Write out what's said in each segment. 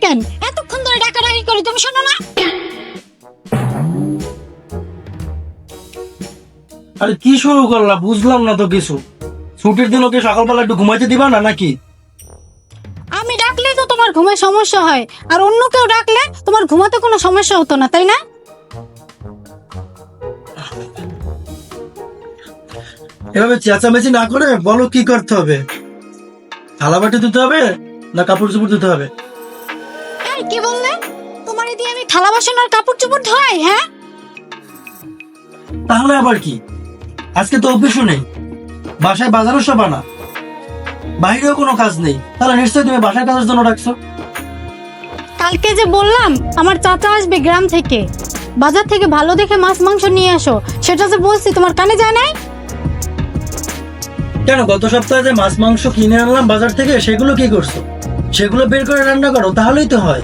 কেন? এতক্ষণ ধরে ডাকাডাকি করি, তুমি শোনো না? আরে কি শুরু করলা, বুঝলাম না তো কিছু। ছুটির দিন ওকে সকালবেলা একটু ঘুমাইতে দিবা না নাকি? আমি ডাকলে তো তোমার ঘুমের সমস্যা হয়, আর অন্য কেউ ডাকলে তোমার ঘুমাতে কোনো সমস্যা হতো না, তাই না? এভাবে চেঁচামেচি না করে বলো কি করতে হবে। থালা বাটি দিতে হবে না কাপড় চোপড় দিতে হবে? এই কি বললে? তোমার দিয়ে আমি থালা বাসন আর কাপড় চোপড় ধোয়াই? হ্যাঁ, তাহলে আবার কি? আজকে তো অফিসও নেই, বাসায় বাজারও সব আনা, বাইরেও কোনো কাজ নেই, তাহলে নিশ্চয়ই তুমি বাসায় কাজের জন্য ডাকছো। কালকে যে বললাম আমার চাচা আসবে গ্রাম থেকে, বাজার থেকে ভালো দেখে মাছ মাংস নিয়ে আসো, সেটা যে বলছি তোমার কানে যায় নাই? কেন, গত সপ্তাহে যে মাছ মাংস কিনে আনলাম বাজার থেকে, সেগুলো কি করছো? সেগুলো বের করে রান্না করো, তাহলেই তো হয়।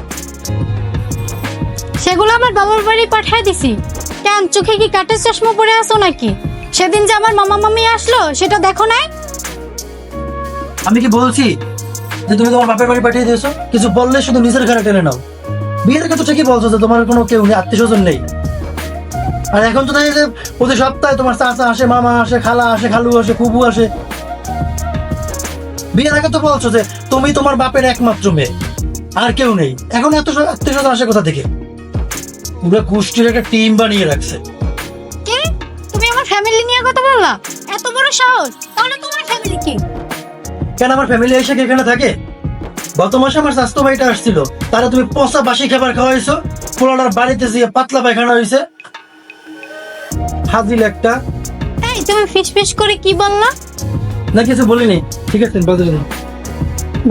সেগুলো আমার বাবার বাড়ি পাঠিয়ে দিছি। কেন, চোখে কি কাঠের চশমা পরে আসো নাকি? সেদিন যে আমার মামা মামি আসলো, সেটা দেখো নাই? আমি কি বলছি যে তুমি তোমার বাপের বাড়ি পাঠিয়ে দিয়েছো? কিছু বললে শুধু নিজের ঘরে টেনে নাও। বিয়ের আগে তো ঠিকই বলছো যে তোমার কোনো কেউ নেই, আত্মীয় স্বজন নেই। আর এখন তো দেখি যে প্রতি সপ্তাহে তোমার চাচা আসে, মামা আসে, খালা আসে, খালু আসে, ফুবু আসে। বিয়ের আগে তো বলছো যে তুমি তোমার বাপের একমাত্র মেয়ে, আর কেউ নেই। এখন এত আত্মীয় স্বজন আসে কোথা থেকে? পুরো গোষ্ঠীর একটা টিম বানিয়ে রাখছে। কি, তুমি আমার ফ্যামিলি নিয়ে কথা বললা? এত বড় সাহস! তাহলে তোমার ফ্যামিলি কি? কেন, আমার ফ্যামিলি এসে কি এখানে থাকে? গত মাসে আমার স্বাস্থ্য ভাইটা আসছিল, তারা তুমি পচা বাসি খাবার খাওয়াইছো, পোলাটার বাড়িতে যেয়ে পাতলা পায়খানা হয়েছে। হাজিল একটা। এই তুমি ফিস ফিস করে কি বললা? না কিছু বলিনি, ঠিক আছে বলতে দিন।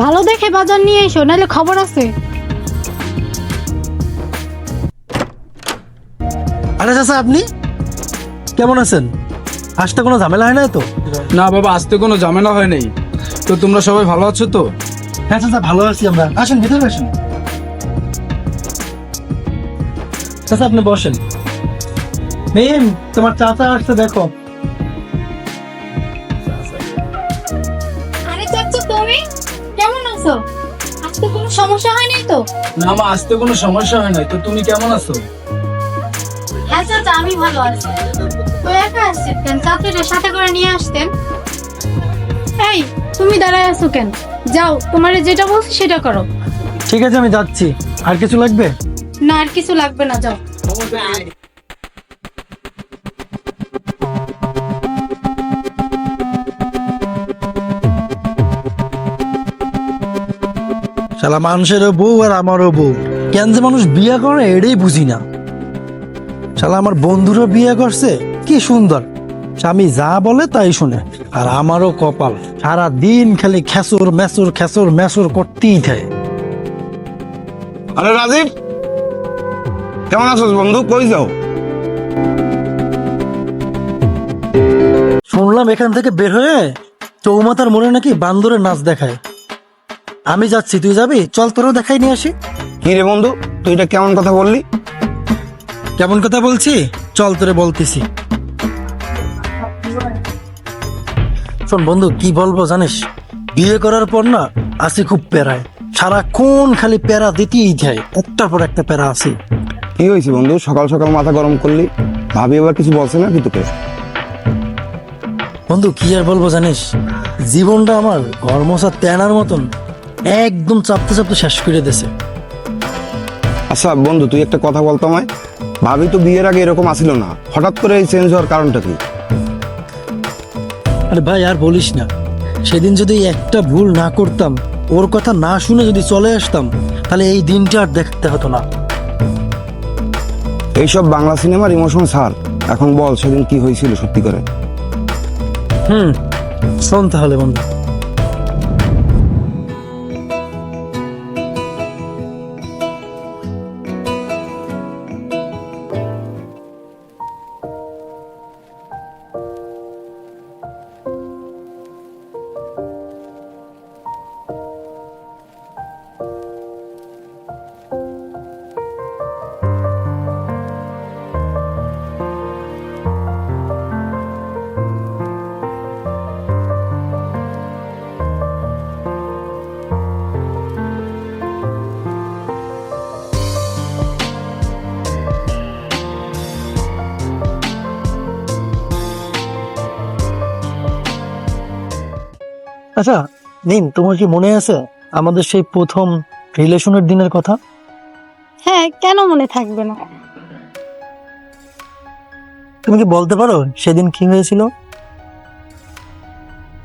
ভালো দেখে বাজার নিয়ে এসো, নাহলে খবর আছে। আরে চাচা, আপনি কেমন আছেন? আসতে কোনো ঝামেলা হয় না তো? না বাবা, আসতে কোনো ঝামেলা হয় নাই। তো তোমরা সবাই ভালো আছো তো? হ্যাঁ চাচা, ভালো আছি আমরা। আসেন ভিতরে আসেন। চাচা আপনি বসেন। মেম, তোমার চাচা আসছে দেখো। আরে চাচা, তুমি কেমন আছো? আজকে কোনো সমস্যা হয়নি তো? না মা, আসতে কোনো সমস্যা হয় নাই। তো তুমি কেমন আছো? হ্যাঁ চাচা, আমি ভালো আছি। তো একা আসছেন কেন? চাচার সাথে করে নিয়ে আসতেন। এই তুমি দাঁড়ায় আছো কেন? যাও, তোমারে যেটা বলছি সেটা করো। ঠিক আছে, আমি যাচ্ছি। আর কিছু লাগবে? না, আর কিছু লাগবে না, যাও। শালা মানুষেরও বউ আর আমারও বউ, কেন যে মানুষ বিয়ে করে এটাই বুঝি না। শালা আমার বন্ধুরও বিয়ে করছে, কি সুন্দর, স্বামী যা বলে তাই শুনে। আর আমারও কপাল, সারা দিন খালি খেসর মেসর খেসর মেসর করতেই থাকে। আরে রাজীব, কেমন আছোস বন্ধু? কই যাও? শুনলাম এখান থেকে বের হয়ে চৌমাথার মোড়ে নাকি বান্দরের নাচ দেখায়। আমি যাচ্ছি, তুই যাবি? চল তোরও দেখাই নিয়ে আসি। কি রে বন্ধু, তুই এটা কেমন কথা বললি? কেমন কথা বলছি? চল তোরে বলতেছি। শোন বন্ধু, কি বলবো জানিস, বিয়ে করার পর না আছি খুব প্যারায়। সারাক্ষণ খালি প্যারা দিতেই যায়, একটার পর একটা প্যারা আছে। কি হয়েছে বন্ধু, সকাল সকাল মাথা গরম করলি? ভাবি আবার কিছু বলছে না কি তোকে? বন্ধু কি আর বলবো জানিস, জীবনটা আমার ঘর মোছা তেনার মতন একদম চাপতে চাপতে শেষ করে দিয়েছে। আচ্ছা বন্ধু, তুই একটা কথা বলতো আমায়। ভাবি তো বিয়ের আগে এরকম আসিল না, হঠাৎ করে এই চেঞ্জ হওয়ার কারণটা কি? আরে ভাই আর বলিস না, সেদিন যদি একটা ভুল না করতাম, ওর কথা না শুনে যদি চলে আসতাম, তাহলে এই দিনটা আর দেখতে হতো না। এইসব বাংলা সিনেমার ইমোশন ছাড়, এখন বল সেদিন কি হয়েছিল সত্যি করে? শোন তাহলে বন্ধু। আচ্ছা নিম, তোমার কি মনে আছে আমাদের সেই প্রথম রিলেশনের দিনের কথা? হ্যাঁ, কেন মনে থাকবে না? তুমি কি বলতে পারো সেদিন কি হয়েছিল?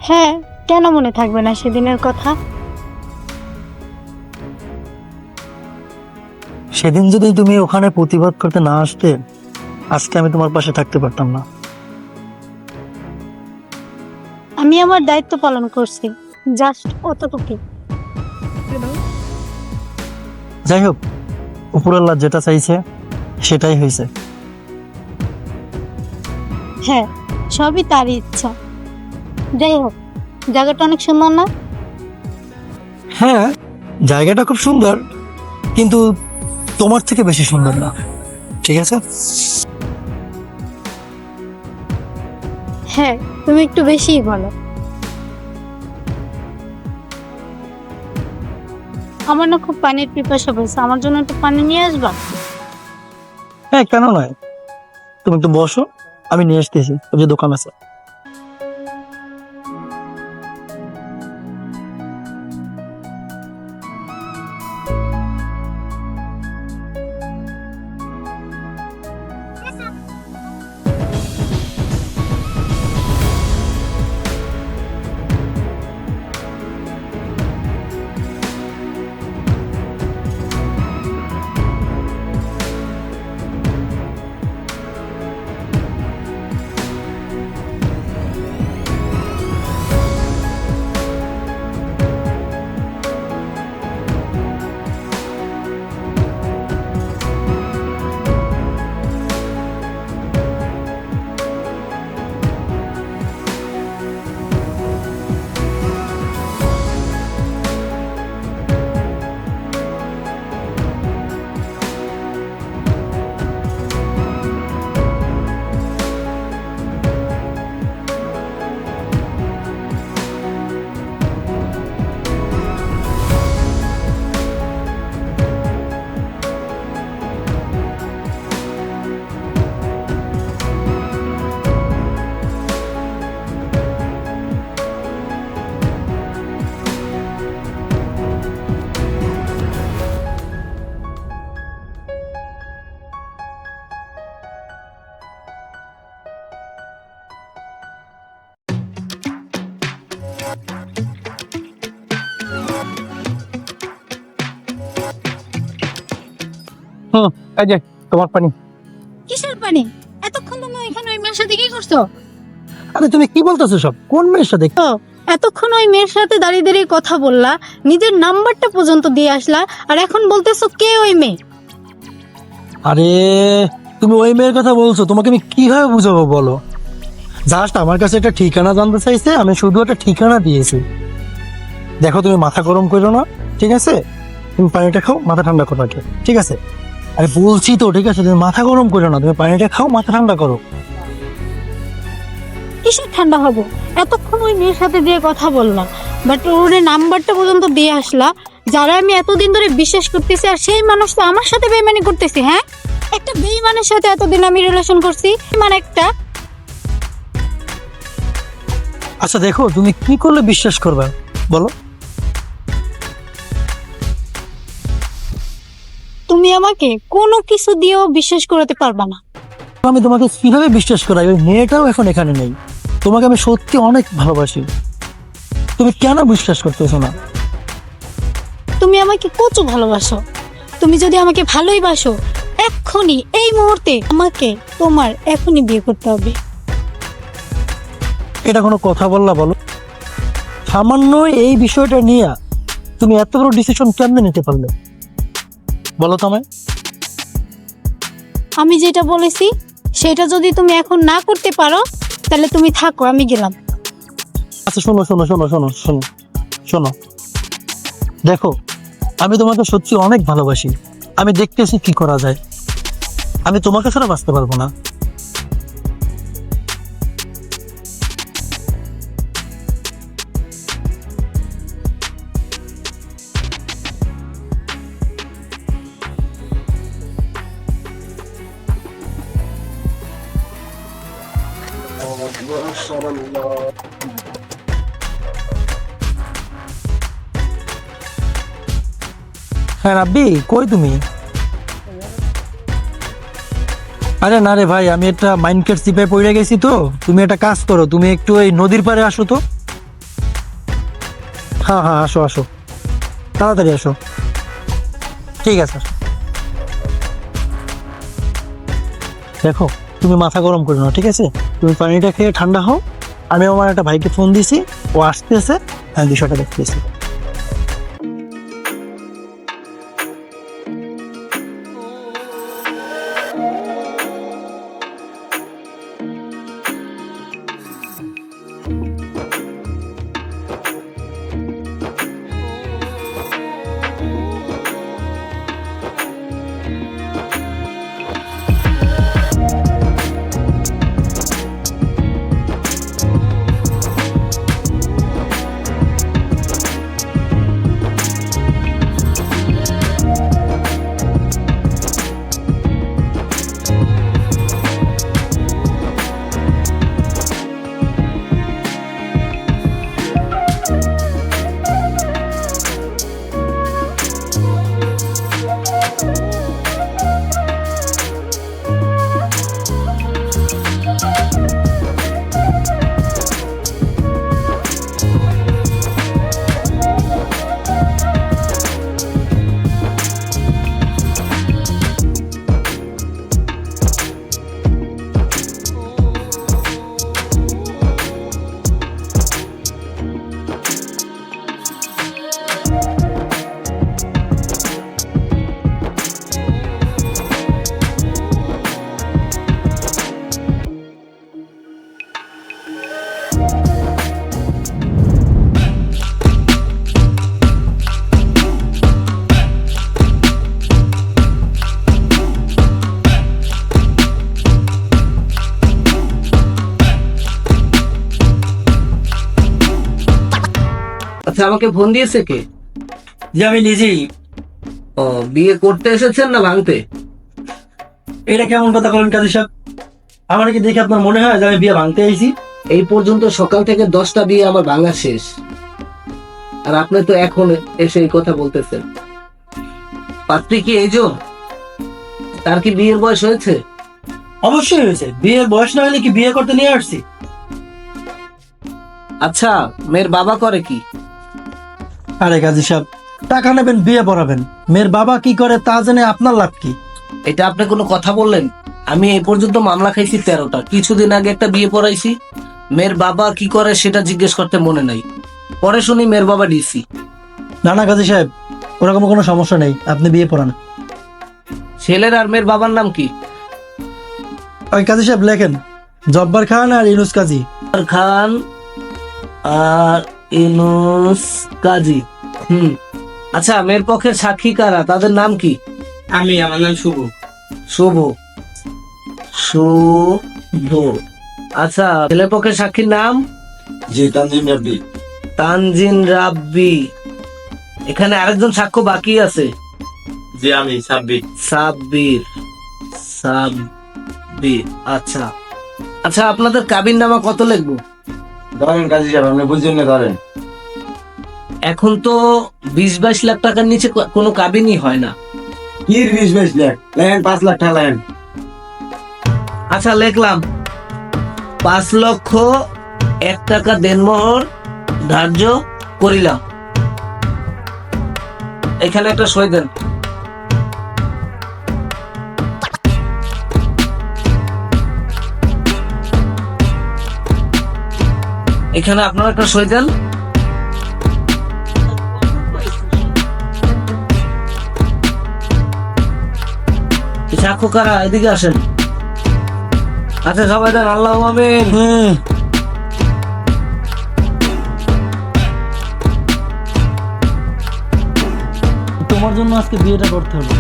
হ্যাঁ, কেন মনে থাকবে না সেদিনের কথা? সেদিন যদি তুমি ওখানে প্রতিবাদ করতে না আসতে, আজকে আমি তোমার পাশে থাকতে পারতাম না। আমি আমার দায়িত্ব পালন করছি, জাস্ট অতটুকু। যাই হোক, উপরওয়ালা যেটা চাইছে সেটাই হয়েছে। হ্যাঁ, সবই তারই ইচ্ছা। যাই হোক, জায়গাটা অনেক সুন্দর না? হ্যাঁ, জায়গাটা খুব সুন্দর, কিন্তু তোমার থেকে বেশি সুন্দর না। ঠিক আছে? হ্যাঁ, তুমি একটু বেশিই বলো। আমার না খুব পানির পিপাসা পেয়েছে, আমার জন্য একটু পানি নিয়ে আসবা? হ্যাঁ, কেন নয়, তুমি একটু বসো, আমি নিয়ে আসতেছি। ওই যে দোকান আছে। এই যে তোমার পানি। কিসের পানি? এতক্ষণ তুমি এখানে ওই মেয়ের সাথে কি করছো? আরে তুমি কি বলতেছো সব? কোন মেয়ের সাথে? এতক্ষণ ওই মেয়ের সাথে দাঁড়িয়ে দাঁড়িয়ে কথা বললা, নিজের নাম্বারটা পর্যন্ত দিয়ে আসলা, আর এখন বলতেছো কে ওই মেয়ে? আরে তুমি ওই মেয়ের কথা বলছো, তোমাকে আমি কিভাবে বুঝাবো বলো? জাস্ট আমার কাছে একটা ঠিকানা জানতে চাইছে, আমি শুধু একটা ঠিকানা দিয়েছি। দেখো, তুমি মাথা গরম করো না, ঠিক আছে? তুমি পানিটা খাও, মাথা ঠান্ডা করো আগে, ঠিক আছে? আরে বলছি তো, ঠিক আছে? তুমি মাথা গরম করো না, তুমি পানিটা খাও, মাথা ঠান্ডা করো। কিসের ঠান্ডা হবো? এতক্ষণ ওই মেয়ের সাথে দিয়ে কথা বললাম, বাট ওর নাম্বারটা পর্যন্ত দিয়ে আসলা, যারা আমি এতদিন ধরে বিশ্বাস করতেছি, আর সেই মানুষ তো আমার সাথে বেইমানি করতেছি। হ্যাঁ, একটা বেইমানের সাথে এতদিন আমি রিলেশন করছি, মানে একটা। আচ্ছা দেখো, তুমি কি করলে বিশ্বাস করবে বলো? তুমি আমাকে কোনো কিছু দিয়েও বিশ্বাস করাতে পারবা না। আমি তোমাকে কিভাবে বিশ্বাস করাই? ওই মেয়েটাও এখন এখানে নেই। তোমাকে আমি সত্যি অনেক ভালোবাসি, তুমি কেন বিশ্বাস করতেছো না? তুমি আমাকে কচু ভালোবাসো। তুমি যদি আমাকে ভালোই বাসো, এক্ষুনি এই মুহূর্তে আমাকে তোমার এখনই বিয়ে করতে হবে। এটা কোনো কথা বললা বলো? সামান্য এই বিষয়টা নিয়ে তুমি এত বড় ডিসিশন কেমনে নিতে পারলে বলো তো আমায়? আমি যেটা বলেছি সেটা যদি তুমি এখন না করতে পারো, তাহলে তুমি থাকো, আমি গেলাম। আচ্ছা শোনো শোনো শোনো শোনো শোনো শোনো, দেখো আমি তোমাকে সত্যি অনেক ভালোবাসি, আমি দেখতেছি কি করা যায়। আমি তোমাকে ছাড়া বাঁচতে পারবো না। হ্যাঁ রাব্বি, কই তুমি? আরে না রে ভাই, আমি একটা মাইন্ডকেট চিপে পড়ে গেছি। তো তুমি একটা কাজ করো, তুমি একটু এই নদীর পাড়ে আসো তো। হ্যাঁ হ্যাঁ, আসো আসো, তাড়াতাড়ি আসো। ঠিক আছে। দেখো, তুমি মাথা গরম করো না, ঠিক আছে? তুমি পানিটা খেয়ে ঠান্ডা হও। আমি আমার একটা ভাইকে ফোন দিছি, ও আসতেছে, আমি বিষয়টা দেখতেছি। আচ্ছা, আমাকে ফোন দিয়েছে কে? যে আমি নিজেই। ও, বিয়ে করতে এসেছেন না ভাঙতে? এটা কেমন কথা বলেন কাজী সাহেব? আমার কি দেখে আপনার মনে হয় যে আমি বিয়ে ভাঙতে আইছি? এই পর্যন্ত সকাল থেকে 10টা বিয়ে আমার ভাঙা শেষ, আর আপনি তো এখন এসে এই কথা বলতেছেন। পাত্রী কি এই জন? তার কি বিয়ের বয়স হয়েছে? অবশ্যই হয়েছে। বিয়ের বয়স না হলে কি বিয়ে করতে নিয়ে আসছি? আচ্ছা, মেয়ের বাবা করে কি? আরে কাজী সাহেব, টাকা নেবেন, বিয়ে পড়াবেন, মেয়ের বাবা কি করে তা জেনে আপনার লাভ কি? এটা আপনি কোনো কথা বললেন? আমি এই পর্যন্ত মামলা খাইছি 13টা। কিছুদিন আগে একটা বিয়ে পড়াইছি। মেয়ের বাবা কি করে সেটা জিজ্ঞেস করতে মনে নাই। পরে শুনি মেয়ের বাবা ডিসি। না না কাজী সাহেব, ওরকম কোনো সমস্যা নেই, আপনি বিয়ে পড়ান। ছেলের আর মেয়ের বাবার নাম কি? ওই কাজী সাহেব লেখেন, জব্বার খান আর ইউনুস কাজী। আর খান আর ইনুস কাজী। আচ্ছা, মেয়ের পক্ষের সাক্ষী কারা, তাদের নাম কি? আমার নাম শুভ। শুভ। শুভ। আচ্ছা, ছেলের পক্ষের সাক্ষীর নাম? জি, তানজিম রাব্বি। তানজিন রাব্বি। এখানে আরেকজন সাক্ষ্য বাকি আছে। জি, আমি সাব্বির। সাব্বির। সাব্বির। আচ্ছা আচ্ছা, আপনাদের কাবিন নামা কত লিখবো? ধরেন কাজী সাহেব, আপনি বুঝছেন না, ধরেন। এখন তো 20-22 লাখ টাকার নিচে কোনো কাবিনই হয় না। কি 20-22 লাখ? লেন 5 লাখ টাকা লেন। আচ্ছা, লিখলাম 5,01,000 টাকা দেনমোহর ধার্য করিলাম। এখানে একটা সই দেন। এখানে আপনারা একটা সই দেন। সাক্ষ্য কারা, এদিকে আসেন। আচ্ছা, সবাই দেন। আল্লাহ আমিন। তোমার জন্য আজকে বিয়েটা করতে হলো,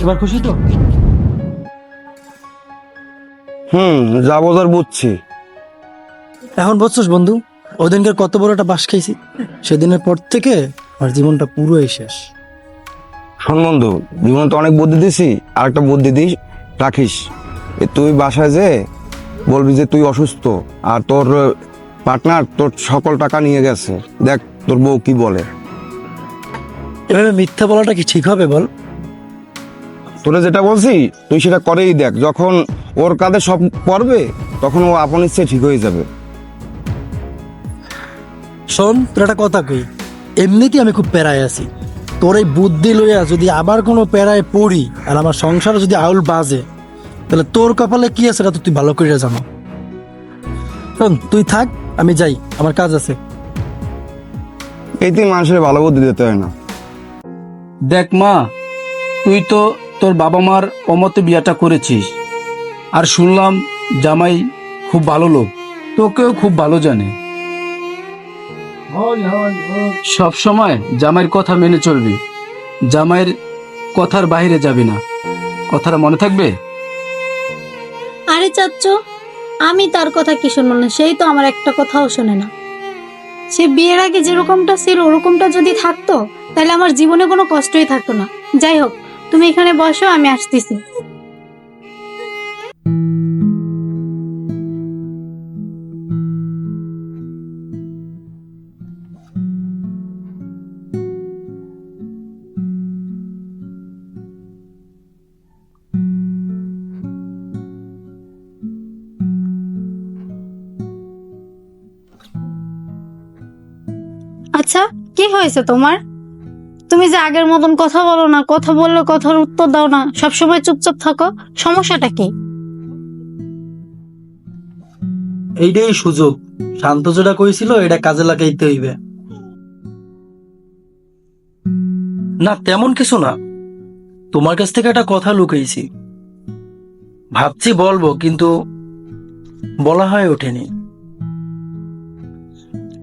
এবার খুশি তো? যা বোঝার বুঝছি। এখন বুঝছস বন্ধু, ওদিনকে কত বড় একটা বাস খাইছি। সেদিনের পর থেকে আমার জীবনটা পুরোই শেষ। শোন বন্ধু, জীবনে তো অনেক বুদ্ধি দিছি, আর একটা বুদ্ধি দিস রাখিস। তুই বাসায় যে বলবি যে তুই অসুস্থ, আর তোর পার্টনার তোর সকল টাকা নিয়ে গেছে। দেখ তোর বউ কি বলে। এভাবে মিথ্যা বলাটা কি ঠিক হবে বল? তোরা যেটা বলছি তুই সেটা করেই দেখ, যখন ওর কাঁধে সব পড়বে তখন ও আপন ইচ্ছে ঠিক হয়ে যাবে। শোন, তোর একটা কথা কই, এমনিতেই আমি খুব প্যারায় আছি। তোর এই বুদ্ধি লইয়া যদি আবার কোনো প্যারায় পড়ি আর আমার সংসারে যদি আউল বাজে, তাহলে তোর কপালে কি আছে এটা তো তুই ভালো করে জানো। শোন, তুই থাক, আমি যাই, আমার কাজ আছে। এই তুই মানুষের ভালো বুদ্ধি দিতে হয় না। দেখ মা, তুই তো তোর বাবা মার অমতে বিয়াটা করেছিস, আর শুনলাম জামাই খুব ভালো লোক, তোকেও খুব ভালো জানে। সব সময় জামাইয়ের কথা মেনে চলবি, জামাইয়ের কথার বাইরে যাবি না, কথাটা মনে থাকবে। আরে চাচ্চু, আমি তার কথা কি শুনবো না? সেই তো আমার একটা কথাও শোনে না। সে বিয়ের আগে যেরকমটা ছিল ওরকমটা যদি থাকতো তাহলে আমার জীবনে কোনো কষ্টই থাকতো না। যাই হোক, তুমি এখানে বসো, আমি আসতেছি। আচ্ছা, কি হয়েছে তোমার? তুমি যে আগের মতন কথা বলো না, কথা বললে কথার উত্তর দাও না, সবসময় চুপচাপ থাকো, সমস্যাটা কি? এইটাই সুযোগ, শান্ত যেটা কইছিল এটা কাজে লাগাইতে হইবে। না তেমন কিছু না, তোমার কাছ থেকে একটা কথা লুকাইছি, ভাবছি বলবো কিন্তু বলা হয়ে ওঠেনি।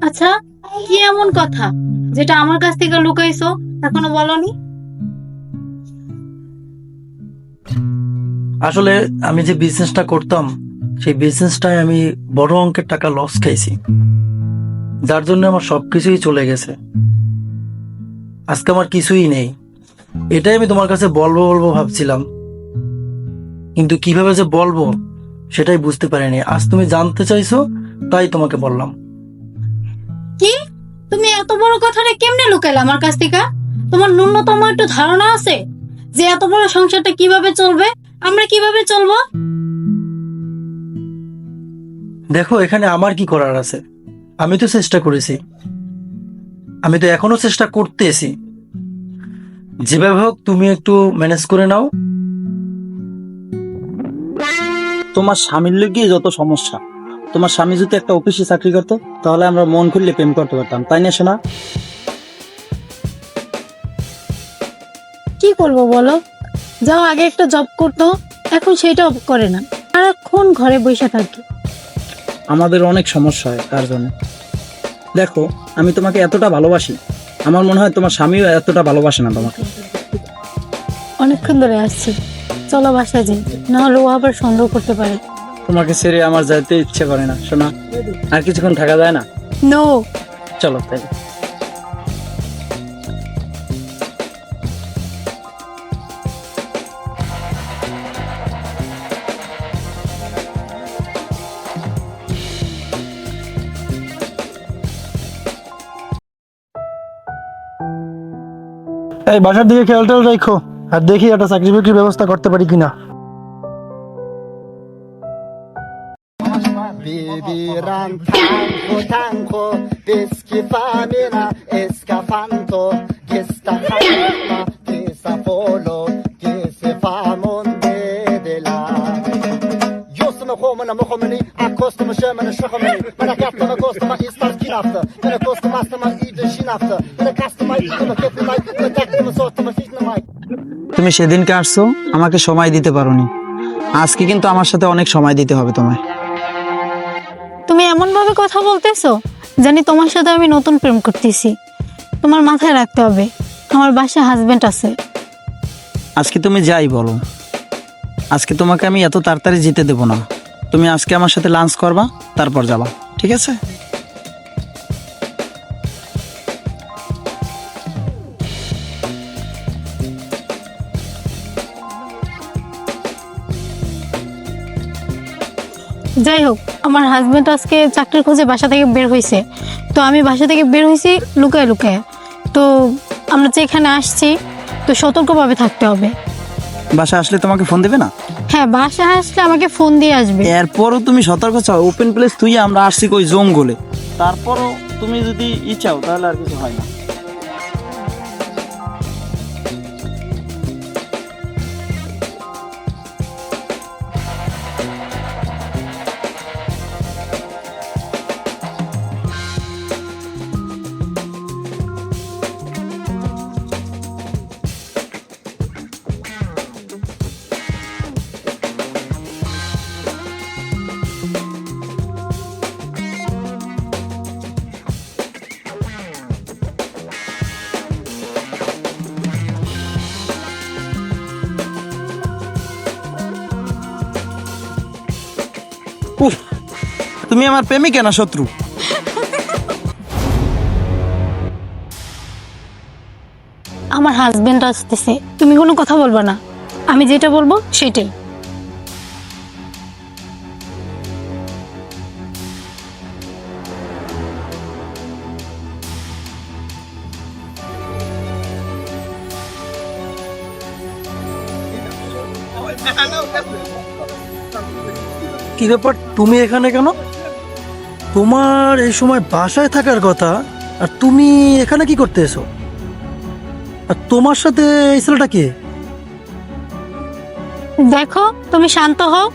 আচ্ছা, কি এমন কথা যেটা আমার কাছ থেকে লুকাইছো, এখনো বলনি? আসলে আমি যে বিজনেসটা করতাম সেই বিজনেসটায় আমি বড় অঙ্কের টাকা লস খাইছি, যার জন্য আমার সবকিছুই চলে গেছে। আজকে আমার কিছুই নেই। এটাই আমি তোমার কাছে বলবো বলবো ভাবছিলাম, কিন্তু কিভাবে যে বলবো সেটাই বুঝতে পারিনি। আজ তুমি জানতে চাইছো তাই তোমাকে বললাম। কি, তুমি এত বড় কথাটা কেমনে লুকাইলে আমার কাছ থেকে? তোমার ন্যূনতম একটু ধারণা আছে যে এত বড় সংসারটা কিভাবে চলবে, আমরা কিভাবে চলবো? দেখো, এখানে আমার কি করার আছে? আমি তো চেষ্টা করেছি, আমি তো এখনো চেষ্টা করতেছি। যেভাবে হোক তুমি একটু ম্যানেজ করে নাও। তোমার স্বামীর লেগে যত সমস্যা। তোমার স্বামী যদি একটা অফিসে চাকরি করতো তাহলে আমরা মন খুললে প্রেম করতে পারতাম, তাই না শোনা? কি করবো বলো? যাও, আগে একটা জব করতো, এখন সেটাও করে না, সারাক্ষণ ঘরে বসে থাকি। আমাদের অনেক সমস্যা হয় তার জন্য। দেখো, আমি তোমাকে এতটা ভালোবাসি, আমার মনে হয় তোমার স্বামীও এতটা ভালোবাসে না তোমাকে। অনেকক্ষণ ধরে আসছি, চলো বাসায় যাই, নাহলে ও আবার সন্দেহ করতে পারে। তোমাকে ছেড়ে আমার যাইতে ইচ্ছে করে না শোনা, আর কিছুক্ষণ থাকা যায় না? নো। চলো তাই। এই বাসার দিকে খেয়াল টেয়াল রাখো, আর দেখি একটা চাকরি বাকরির ব্যবস্থা করতে পারি কিনা। Viviran tanko tanko Viski famina Escafanto Gista khaima Gisa polo Gisi famunde de la Yosma khomana mokhomani Akostama shemana shokhomani Mana kastama kostama istas kinafta Mana kostama astama ide shinafta Mana kastama ikama kefimai Mana taktama sotama fitnamai তুমি সেদিনকে আসছো, আমাকে সময় দিতে পারোনি, আজকে কিন্তু আমার সাথে অনেক সময় দিতে হবে তোমায়। তুমি এমন ভাবে কথা বলতেছো জানি তোমার সাথে আমি নতুন প্রেম করতেছি। তোমার মাথায় রাখতে হবে আমার বাসায় হাজবেন্ড আছে। আজকে তুমি যাই বলো, আজকে তোমাকে আমি এত তাড়াতাড়ি যেতে দেবো না। তুমি আজকে আমার সাথে লাঞ্চ করবা, তারপর যাবা, ঠিক আছে? যাই হোক, আমার হাজবেন্ড আজকে চাকরির খোঁজে বাসা থেকে বের হয়েছে, তো আমি বাসা থেকে বের হয়েছি লুকায় লুকায়। তো আমরা যেখানে আসছি তো সতর্কভাবে থাকতে হবে। বাসা আসলে তোমাকে ফোন দেবে না? হ্যাঁ, বাসায় আসলে আমাকে ফোন দিয়ে আসবে। এরপরও তুমি সতর্ক চাও, ওপেন প্লেস তুই আমরা আসছি কই জঙ্গলে, তারপরও তুমি যদি চাও তাহলে আর কিছু হয় না। উফ, তুমি আমার প্রেমিকা না শত্রু? আমার হাজবেন্ড আসতেছে, তুমি কোনো কথা বলবা না, আমি যেটা বলবো সেটাই। কি ব্যাপার, তুমি এখানে কেন? তোমার এই সময় বাসায় থাকার কথা, আর তুমি এখানে কি করতে এসো? আর তোমার সাথে এই ছেলেটা কে? দেখো, তুমি শান্ত হও,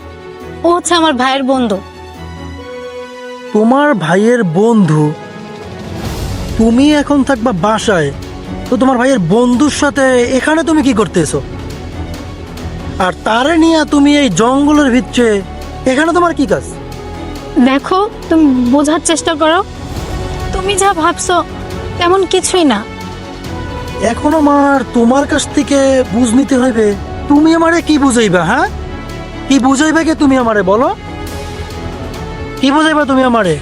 ও হচ্ছে আমার ভাইয়ের বন্ধু। তোমার ভাইয়ের বন্ধু? তুমি এখন থাকবা বাসায়, তো তোমার ভাইয়ের বন্ধুর সাথে এখানে তুমি কি করতে এসো? আর তারে নিয়ে তুমি এই জঙ্গলের ভিতরে, এখানে তোমার কি কাজ? দেখো, তুমি বোঝার চেষ্টা করো, তুমি যা ভাবছো তেমন কিছুই না। এখন আমার তোমার কাছ থেকে বুঝ নিতে হইবে। তুমি আমারে কি বুঝাইবা? হ্যাঁ, কি বুঝাইবা কে তুমি আমারে? বলো, কি বুঝাইবা তুমি আমারে?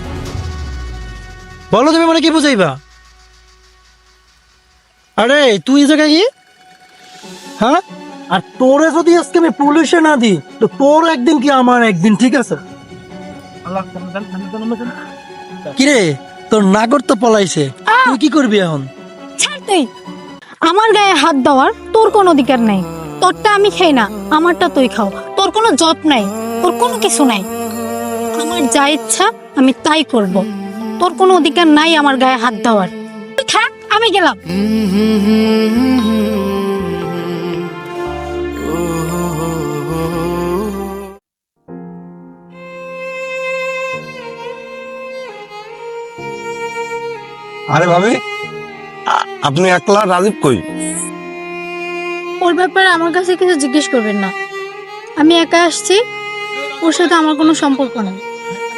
বলো, তুমি মানে কি বুঝাইবা? আরে তুই এই জায়গায় কি? হ্যাঁ, আর তোরে যদি আজকে আমি পুলিশে না দিই, তো তোর একদিন কি আমার একদিন, ঠিক আছে? কিরে, তোর নাগর তো পলাইছে, তুই কি করবি এখন? ছাড় তুই, আমার গায়ে হাত দেওয়ার তোর কোনো অধিকার নাই। তোরটা আমি খাই না, আমারটা তুই খাও। তোর কোনো জব নাই, তোর কোনো কিছু নাই। আমার যা ইচ্ছা আমি তাই করব। তোর কোনো অধিকার নাই আমার গায়ে হাত দেওয়ার। তুই থাক, আমি গেলাম। আরে ভাবি, আপনি একলা? রাজীব কই? ওর ব্যাপারে আমার কাছে কিছু জিজ্ঞেস করবেন না, আমি একা আসছি, ওর সাথে আমার কোনো সম্পর্ক নেই।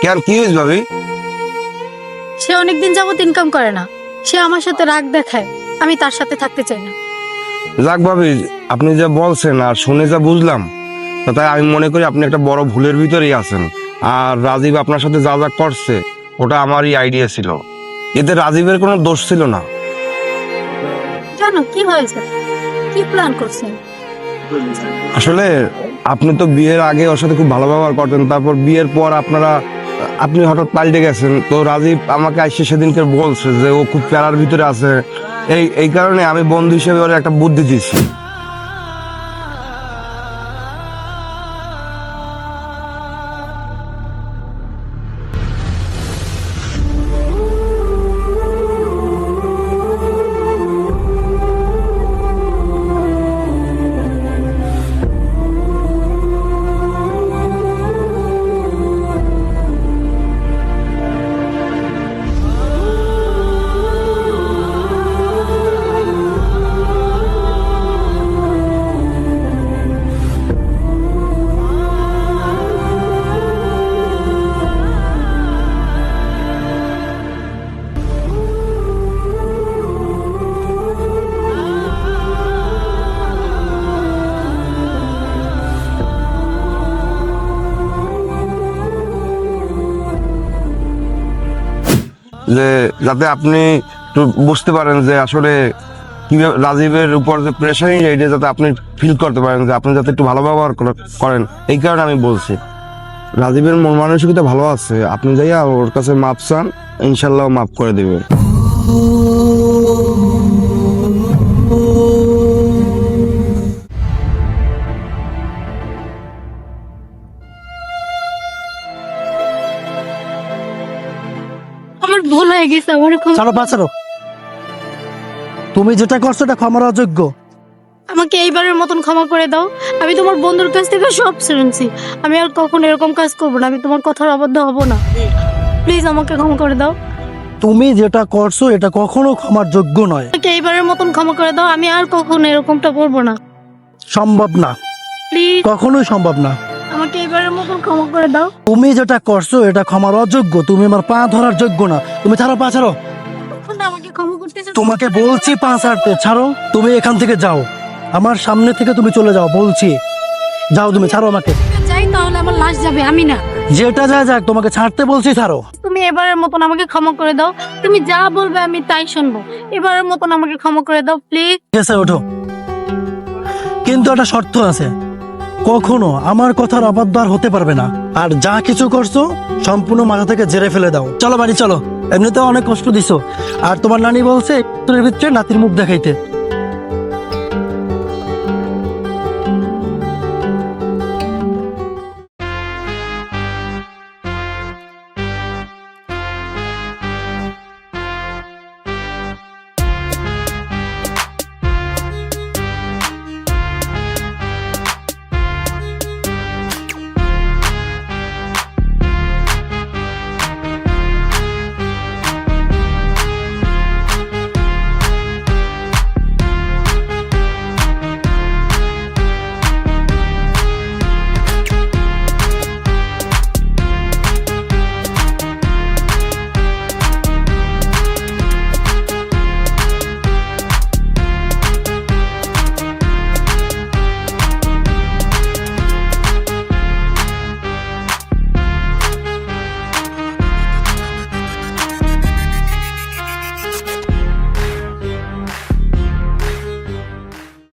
কেন, কি হয়েছে ভাবি? সে অনেকদিন যাবত ইনকাম করে না, সে আমার সাথে রাগ দেখায়, আমি তার সাথে থাকতে চাই না। যাক ভাবি, আপনি যা বলছেন আর শুনে যা বুঝলাম, তো তাই আমি মনে করি আপনি একটা বড় ভুলের ভিতরেই আছেন। আর রাজীব আপনার সাথে যা যা করছে ওটা আমারই আইডিয়া ছিল, এতে রাজীবের কোনো দোষ ছিল না। জানো কি হয়েছে, কি প্ল্যান করছেন? আসলে আপনি তো বিয়ের আগে ওর সাথে খুব ভালো ব্যবহার করতেন, তারপর বিয়ের পর আপনি হঠাৎ পাল্টে গেছেন। তো রাজীব আমাকে আসছে সেদিনকে বলছে যে ও খুব প্যারার ভিতরে আছে। এই কারণে আমি বন্ধু হিসেবে ওর একটা বুদ্ধি দিয়েছি। যে যাতে আপনি একটু বুঝতে পারেন যে আসলে কিভাবে রাজীবের উপর যে প্রেশারিং, এইটা যাতে আপনি ফিল করতে পারেন, যে আপনি যাতে একটু ভালো ব্যবহার করেন, এই কারণে আমি বলছি। রাজীবের মন মানসিকতা ভালো আছে, আপনি যাইয়া ওর কাছে মাপ চান, ইনশাল্লাহ মাফ করে দেবে। হয়ে গেছে, আমার ক্ষমা, ছাড়ো পা ছাড়ো। তুমি যেটা করছো এটা ক্ষমার অযোগ্য। আমাকে এইবারের মতন ক্ষমা করে দাও। আমি তোমার বন্ধুর কাছ থেকে সব শুনছি, আমি আর কখনো এরকম কাজ করবো না, আমি তোমার কথার অবাধ্য হব না। প্লিজ আমাকে ক্ষমা করে দাও। তুমি যেটা করছো এটা কখনো ক্ষমার যোগ্য নয়। আমাকে এইবারের মতন ক্ষমা করে দাও, আমি আর কখনো এরকমটা করবো না। সম্ভব না, প্লিজ কখনোই সম্ভব না। আমাকে এইবারের মতন ক্ষমা করে দাও। তুমি যেটা করছো এটা ক্ষমার অযোগ্য। তুমি আমার পা ধরার যোগ্য না। তুমি ছাড়ো, পা ছাড়ো। এখন আমাকে ক্ষমা করতেছো? তোমাকে বলছি পা ছাড়তে, ছাড়ো। তুমি এখান থেকে যাও, আমার সামনে থেকে তুমি চলে যাও বলছি। যাও, তুমি ছাড়ো আমাকে। যাই তাহলে আমার লাশ যাবে, আমি না। যেটা যা যাক, তোমাকে ছাড়তে বলছি, ছাড়ো। তুমি এবারের মতন আমাকে ক্ষমা করে দাও, তুমি যা বলবে আমি তাই শুনবো। এবারের মতন আমাকে ক্ষমা করে দাও প্লিজ। ঠিক আছে, ওঠো। কিন্তু একটা শর্ত আছে, কখনো আমার কথার অবাধ্য আর হতে পারবে না। আর যা কিছু করছো সম্পূর্ণ মাথা থেকে জেরে ফেলে দাও। চলো বাড়ি চলো, এমনিতেও অনেক কষ্ট দিছো। আর তোমার নানি বলছে তোর ভিতরে নাতির মুখ দেখাইতে।